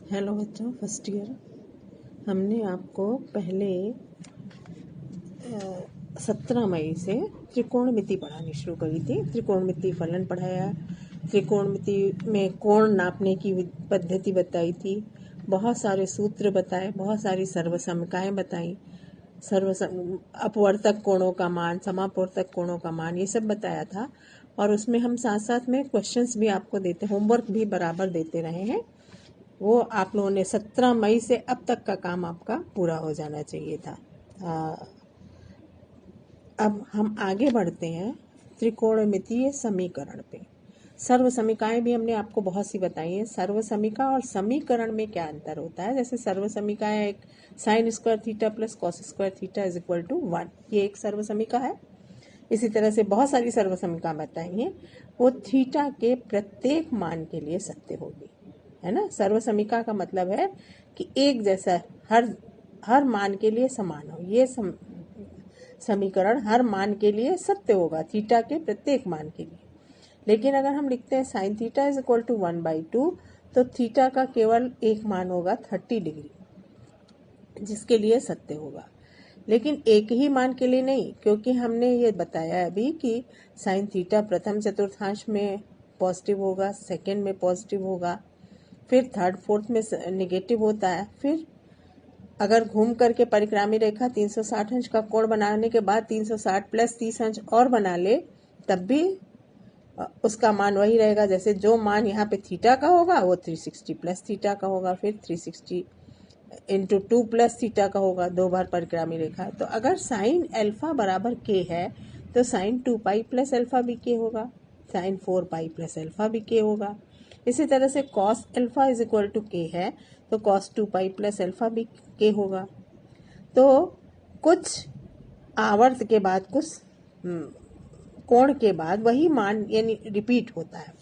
Hello बच्चों, first year. हमने आपको पहले 17 मई से त्रिकोणमिति पढ़ानी शुरू करी थी। त्रिकोणमिति फलन पढ़ाया, त्रिकोणमिति में कोण नापने की पद्धति बताई थी, बहुत सारे सूत्र बताए, बहुत सारी सर्वसमिकाएं बताई, अपवर्तक कोणों का मान, समापवर्तक कोणों का मान, ये सब बताया था। और उसमें हम साथ साथ में क्वेश्चंस भी आपको देते, होमवर्क भी बराबर देते रहे हैं। वो आप लोगों ने 17 मई से अब तक का काम आपका पूरा हो जाना चाहिए था। अब हम आगे बढ़ते हैं त्रिकोणमितीय समीकरण पे। सर्वसमिकाएं भी हमने आपको बहुत सी बताई हैं। सर्वसमिका और समीकरण में क्या अंतर होता है? जैसे सर्वसमिकाएं एक sine square theta plus cos square theta is equal to 1, ये एक सर्वसमिका है। इसी तरह से बहुत सारी सर्वसमिका बताई हैं, वो थीटा के प्रत्येक मान के लिए सत्य होगी, है ना। सर्वसमिका का मतलब है कि एक जैसा हर मान के लिए समान हो। ये समीकरण हर मान के लिए सत्य होगा, थीटा के प्रत्येक मान के लिए। लेकिन अगर हम लिखते हैं sine theta is equal to 1/2, तो थीटा का केवल एक मान होगा 30 डिग्री, जिसके लिए सत्य होगा। लेकिन एक ही मान के लिए नहीं, क्योंकि हमने ये बताया अभी कि साइन थीटा प्रथम चतुर्थांश में पॉजिटिव होगा, सेकंड में पॉजिटिव होगा, फिर थर्ड फोर्थ में नेगेटिव होता है। फिर अगर घूम करके परिक्रामी रेखा 360 अंश का कोण बनाने के बाद 360 प्लस 30 अंश और बना ले, तब भी उसका मान वही रहेगा। जैसे जो मान यहाँ पे थीटा का होगा वो 360 प्लस थीटा का होगा, फिर 360 इंटू 2 प्लस थीटा का होगा, 2 बार परिक्रामी रेखा। तो अगर साइन अल्फा बराबर के है तो साइन 2 पाई प्लस अल्फा भी के होगा, साइन 4 पाई प्लस अल्फा भी के होगा। इसी तरह से cos alpha is equal to K है तो कॉस 2 पाई प्लस अल्फा भी के होगा। तो कुछ आवर्त के बाद, कुछ कोण के बाद वही मान यानी रिपीट होता है।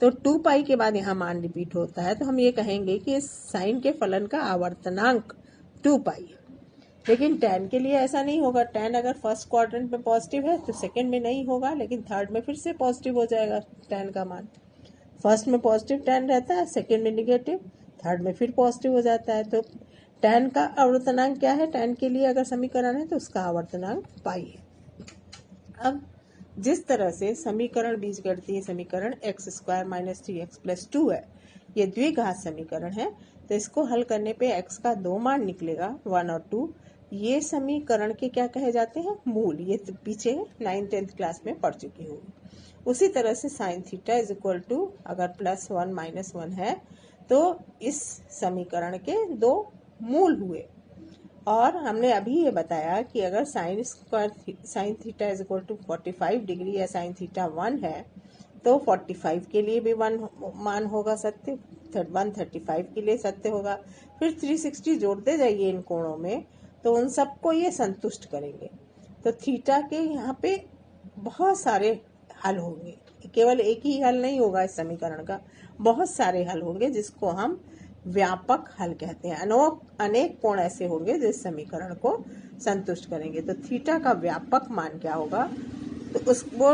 तो 2 पाई के बाद यहाँ मान रिपीट होता है, तो हम ये कहेंगे कि इस साइन के फलन का आवर्तनांक 2 पाई है। लेकिन tan के लिए ऐसा नहीं होगा। tan अगर फर्स्ट क्वाड्रेंट में पॉजिटिव है तो सेकंड में नहीं होगा, लेकिन थर्ड में फिर से पॉजिटिव हो जाएगा tan का मान। फर्स्ट में पॉजिटिव tan रहता है, सेकंड में निगेटिव, थर्ड में फिर पॉजिटिव हो जाता है। तो tan का आवर्तनांक क्या है? tan के लिए अगर समीकरण है तो उसका आवर्तनांक पाई है। अब जिस तरह से समीकरण बीजगणितीय समीकरण x² - 3x + 2 है, ये द्विघात समीकरण है, तो इसको हल करने पे x का 2 मान निकलेगा, 1 और 2। ये समीकरण के क्या कहे जाते हैं? मूल। ये तो पीछे 9th-10th क्लास में पढ़ चुकी होगी। उसी तरह से sine theta is equal to अगर +1 - 1 है तो इस समीकरण के 2 मूल हुए। और हमने अभी ये बताया कि अगर sine theta is equal to 45 degree या साइन थीटा 1 है तो 45 के लिए भी 1 मान होगा सत्य, 135 के लिए सत्य होगा। फिर 360 जोड़ते जाइए इन कोणों में, तो उन सबको ये संतुष्ट करेंगे। तो थीटा के यहाँ पे बहुत सारे हल होंगे, केवल एक ही हल नहीं होगा इस समीकरण का, बहुत सारे हल होंगे, जिसको हम व्यापक हल कहते हैं। अनेक कोण ऐसे होंगे जो इस समीकरण को संतुष्ट करेंगे। तो थीटा का व्यापक मान क्या होगा? तो वो